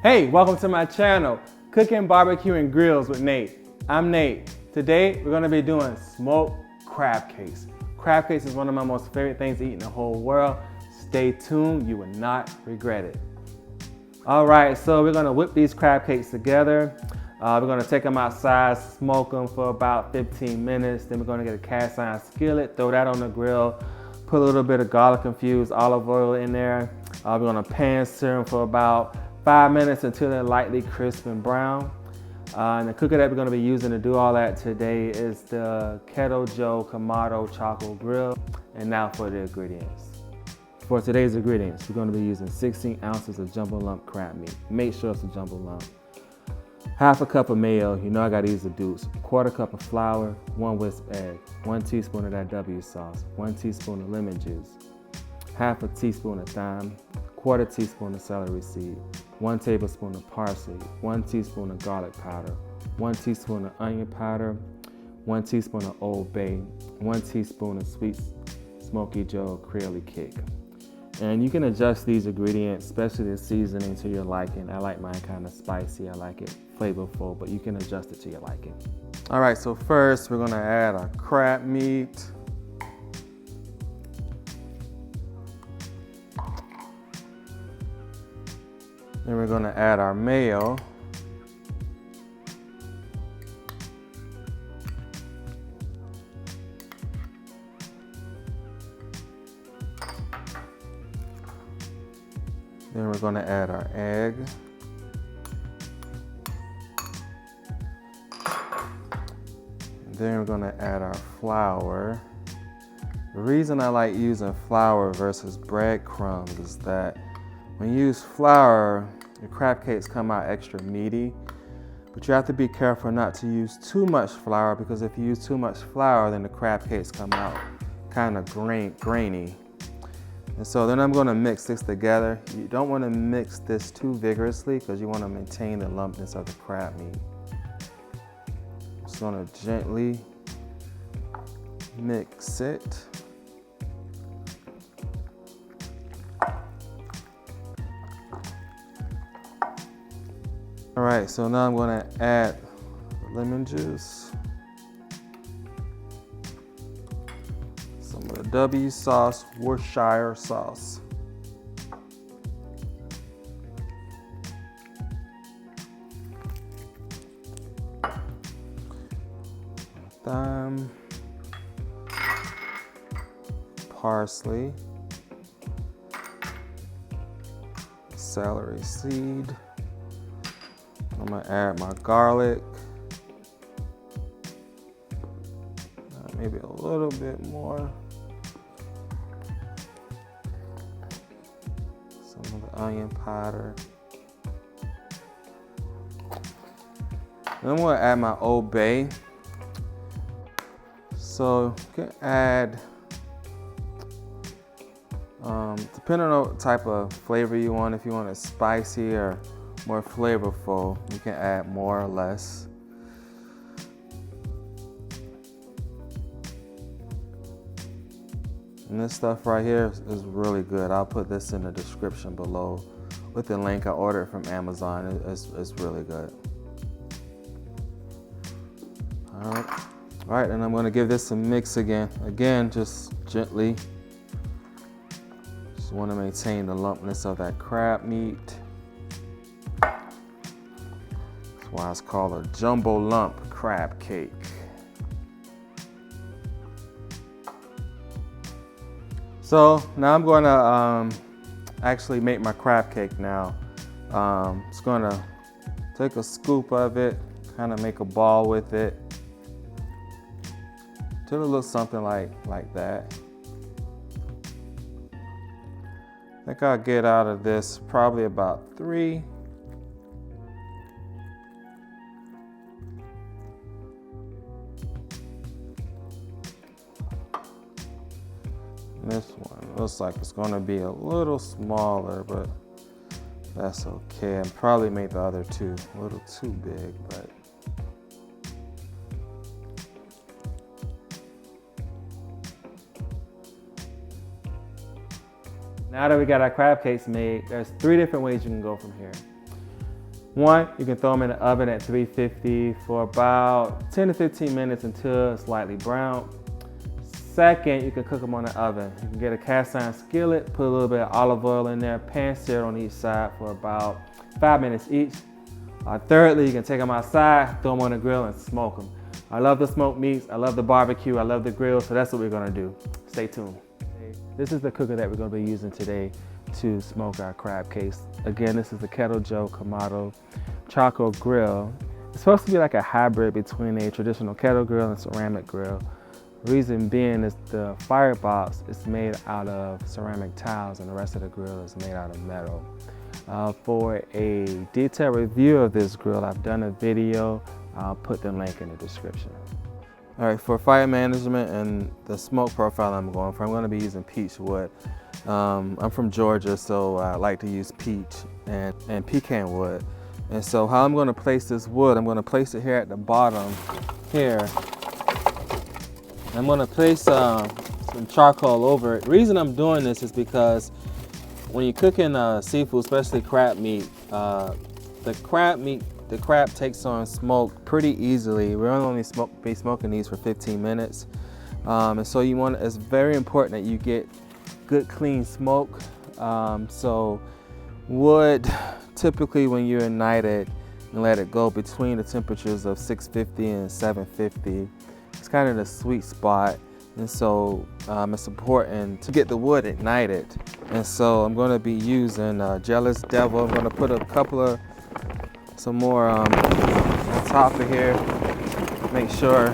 Hey, welcome to my channel, Cooking, Barbecue, and Grills with Nate. I'm Nate. Today, we're gonna be doing smoked crab cakes. Crab cakes is one of my most favorite things to eat in the whole world. Stay tuned, you will not regret it. All right, so we're gonna whip these crab cakes together. We're gonna take them outside, smoke them for about 15 minutes. Then we're gonna get a cast iron skillet, throw that on the grill, put a little bit of garlic infused olive oil in there. We're gonna pan sear them for about 5 minutes until they're lightly crisp and brown. And the cooker that we're gonna be using to do all that today is the Kettle Joe Kamado Charcoal Grill. And now for the ingredients. For today's ingredients, we're gonna be using 16 ounces of jumbo lump crab meat. Make sure it's a jumbo lump. Half a cup of mayo, you know I gotta use the dukes. Quarter cup of flour, 1 whisk egg, 1 teaspoon of that W sauce, 1 teaspoon of lemon juice, half a teaspoon of thyme, quarter teaspoon of celery seed, 1 tablespoon of parsley, 1 teaspoon of garlic powder, 1 teaspoon of onion powder, 1 teaspoon of Old Bay, 1 teaspoon of sweet smoky Joe Creole cake. And you can adjust these ingredients, especially the seasoning, to your liking. I like mine kind of spicy, I like it flavorful, but you can adjust it to your liking. All right, so first we're gonna add our crab meat. Then we're gonna add our mayo. Then we're gonna add our egg. And then we're gonna add our flour. The reason I like using flour versus breadcrumbs is that when you use flour, your crab cakes come out extra meaty, but you have to be careful not to use too much flour, because if you use too much flour, then the crab cakes come out kind of grainy. And so then I'm gonna mix this together. You don't wanna mix this too vigorously because you wanna maintain the lumpness of the crab meat. Just gonna gently mix it. All right, so now I'm gonna add lemon juice, some of the W sauce, Worcestershire sauce, thyme, parsley, celery seed. I'm gonna add my garlic, maybe a little bit more. Some of the onion powder. Then I'm gonna add my Old Bay. So you can add, depending on what type of flavor you want, if you want it spicy or more flavorful, you can add more or less. And this stuff right here is really good. I'll put this in the description below with the link. I ordered it from Amazon. It's really good. All right, and I'm gonna give this a mix again. Again, just gently. Just wanna maintain the lumpness of that crab meat. That's why it's called a jumbo lump crab cake. So now I'm going to actually make my crab cake now. Just going to take a scoop of it, kind of make a ball with it, till it looks something like that. I think I'll get out of this probably about 3. This one looks like it's gonna be a little smaller, but that's okay. And probably made the other 2 a little too big, but Now that we got our crab cakes made, there's 3 different ways you can go from here. One, you can throw them in the oven at 350 for about 10 to 15 minutes until slightly brown. Second, you can cook them on the oven. You can get a cast iron skillet, put a little bit of olive oil in there, pan seared on each side for about 5 minutes each. Thirdly, you can take them outside, throw them on the grill and smoke them. I love the smoked meats, I love the barbecue, I love the grill, so that's what we're gonna do. Stay tuned. This is the cooker that we're gonna be using today to smoke our crab case. Again, this is the Kettle Joe Kamado Charcoal Grill. It's supposed to be like a hybrid between a traditional kettle grill and ceramic grill. Reason being is the firebox is made out of ceramic tiles and the rest of the grill is made out of metal. For a detailed review of this grill, I've done a video. I'll put the link in the description. All right, for fire management and the smoke profile I'm going for, I'm going to be using peach wood. I'm from Georgia, so I like to use peach and pecan wood. And so how I'm going to place this wood, I'm going to place it here at the bottom here. I'm going to place some charcoal over it. The reason I'm doing this is because when you're cooking seafood, especially crab meat, the crab takes on smoke pretty easily. We're only be smoking these for 15 minutes. And so it's very important that you get good clean smoke. So wood, typically when you ignite it and let it go between the temperatures of 650 and 750, it's kind of the sweet spot. And so it's important to get the wood ignited. And so I'm going to be using Jealous Devil. I'm going to put some more on top of here. Make sure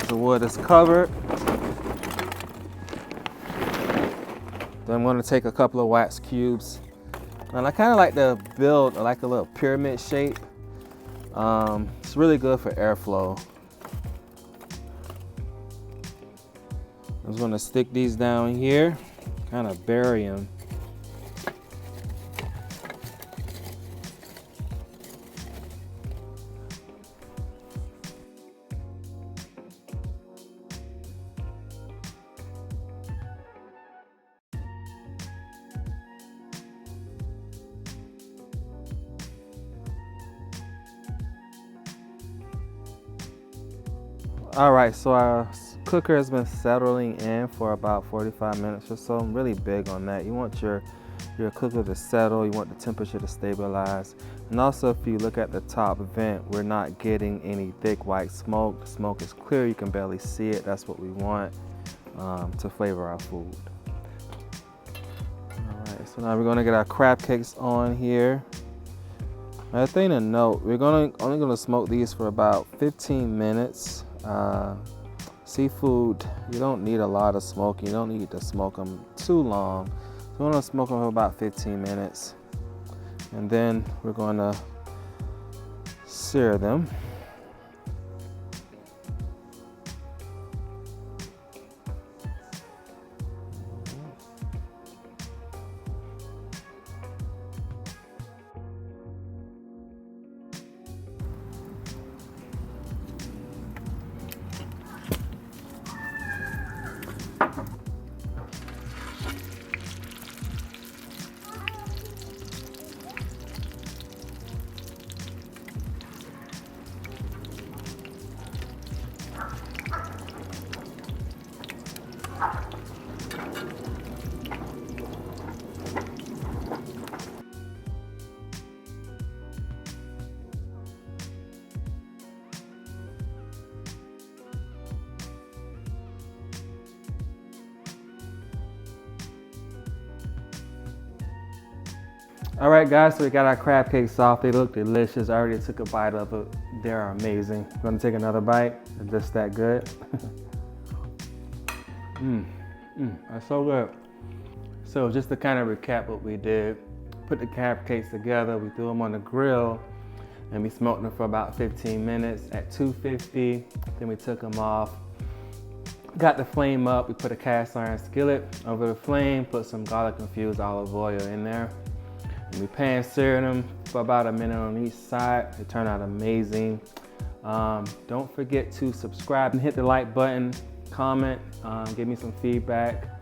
the wood is covered. Then I'm going to take a couple of wax cubes. And I kind of like to build like a little pyramid shape. It's really good for airflow. I'm just going to stick these down here, kind of bury them. All right, so our cooker has been settling in for about 45 minutes or so. I'm really big on that. You want your cooker to settle, you want the temperature to stabilize. And also if you look at the top vent, we're not getting any thick white smoke. The smoke is clear, you can barely see it. That's what we want to flavor our food. All right, so now we're gonna get our crab cakes on here. Another thing to note, we're only gonna smoke these for about 15 minutes. Seafood, you don't need a lot of smoke. You don't need to smoke them too long. So we're gonna smoke them for about 15 minutes. And then we're gonna sear them. All right, guys, so we got our crab cakes off. They look delicious. I already took a bite of it. They're amazing. I'm gonna take another bite. They're just that good. That's so good. So just to kind of recap what we did, put the crab cakes together, we threw them on the grill, and we smoked them for about 15 minutes at 250. Then we took them off, got the flame up. We put a cast iron skillet over the flame, put some garlic infused olive oil in there. And we pan seared them for about a minute on each side. They turned out amazing. Don't forget to subscribe and hit the like button, comment, give me some feedback.